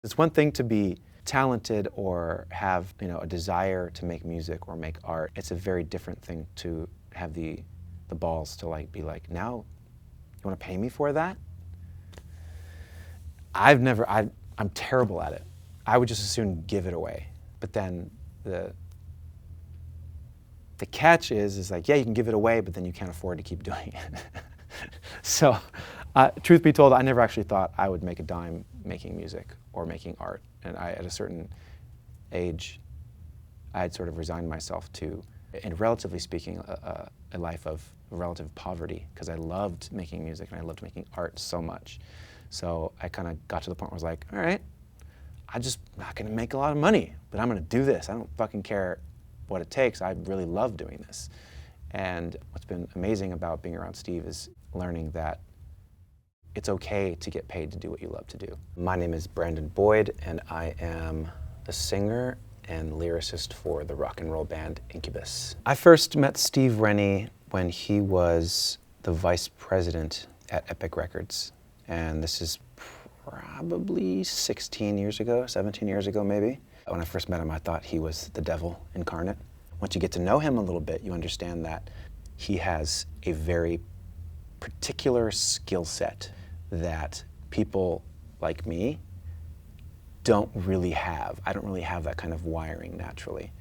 It's one thing to be talented or have, a desire to make music or make art. It's a very different thing to have the balls to be like, now you want to pay me for that? I'm terrible at it. I would just as soon give it away. But then the catch is like, yeah, you can give it away, but then you can't afford to keep doing it. So, truth be told, I never actually thought I would make a dime making music or making art. And at a certain age, I had sort of resigned myself to, and relatively speaking, a life of relative poverty, because I loved making music and I loved making art so much. So I kind of got to the point where I was like, all right, I'm just not going to make a lot of money, but I'm going to do this. I don't fucking care what it takes. I really love doing this. And what's been amazing about being around Steve is learning that it's okay to get paid to do what you love to do. My name is Brandon Boyd, and I am the singer and lyricist for the rock and roll band Incubus. I first met Steve Rennie when he was the vice president at Epic Records. And this is probably 16 years ago, 17 years ago maybe. When I first met him, I thought he was the devil incarnate. Once you get to know him a little bit, you understand that he has a very particular skill set that people like me don't really have. I don't really have that kind of wiring naturally.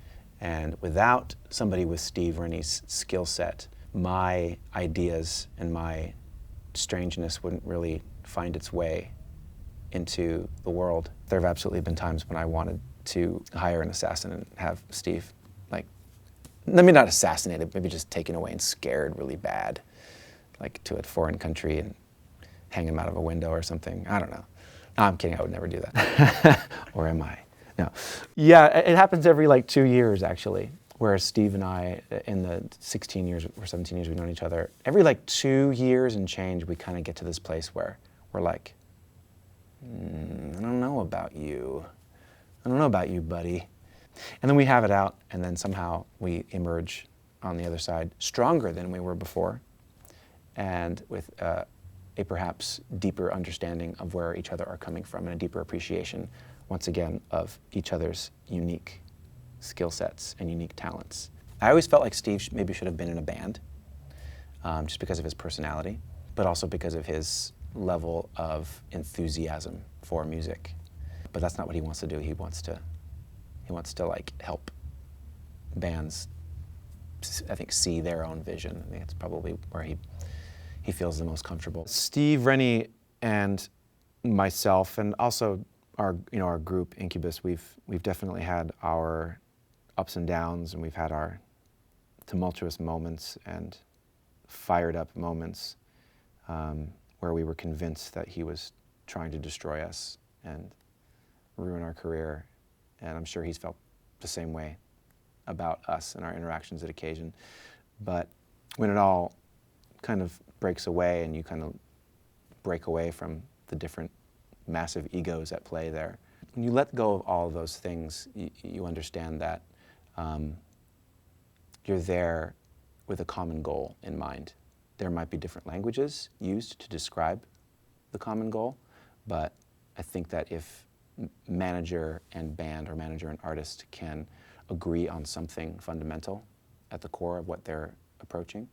And without somebody with Steve Rennie's skill set, my ideas and my strangeness wouldn't really find its way into the world. There have absolutely been times when I wanted to hire an assassin and have Steve, maybe not assassinated, maybe just taken away and scared really bad, to a foreign country and hang him out of a window or something. I don't know. No, I'm kidding, I would never do that. Or am I? No. Yeah, it happens every 2 years actually, whereas Steve and I, in the 16 years or 17 years we've known each other, every 2 years and change we kind of get to this place where we're like, I don't know about you. I don't know about you, buddy. And then we have it out, and then somehow we emerge on the other side stronger than we were before, and with a perhaps deeper understanding of where each other are coming from and a deeper appreciation, once again, of each other's unique skill sets and unique talents. I always felt like Steve maybe should have been in a band, just because of his personality, but also because of his level of enthusiasm for music. But that's not what he wants to do. He wants to help bands, I think, see their own vision. I think it's probably where he feels the most comfortable. Steve Rennie and myself, and also our group Incubus, we've definitely had our ups and downs, and we've had our tumultuous moments and fired up moments where we were convinced that he was trying to destroy us and ruin our career. And I'm sure he's felt the same way about us and our interactions at occasion. But when it all kind of breaks away and you kind of break away from the different massive egos at play there, when you let go of all of those things, you understand that you're there with a common goal in mind. There might be different languages used to describe the common goal, but I think that if manager and band or manager and artist can agree on something fundamental at the core of what they're approaching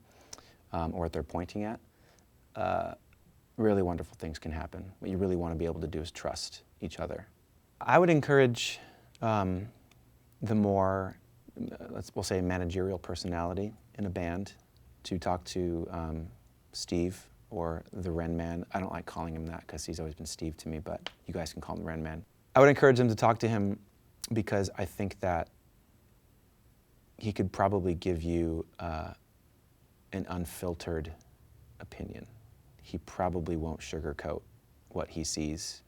or what they're pointing at, really wonderful things can happen. What you really want to be able to do is trust each other. I would encourage the more, we'll say, managerial personality in a band to talk to Steve or the Renman. I don't like calling him that because he's always been Steve to me, but you guys can call him Renman. I would encourage him to talk to him because I think that he could probably give you an unfiltered opinion. He probably won't sugarcoat what he sees.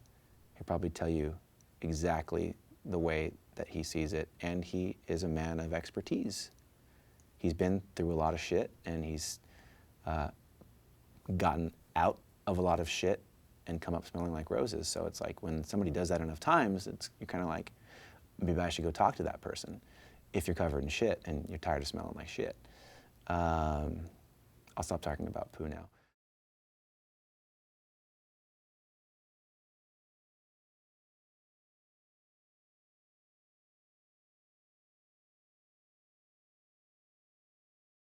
He'll probably tell you exactly the way that he sees it, and he is a man of expertise. He's been through a lot of shit, and he's gotten out of a lot of shit and come up smelling like roses. So it's like when somebody does that enough times, you're kind of like, maybe I should go talk to that person if you're covered in shit and you're tired of smelling like shit. I'll stop talking about poo now.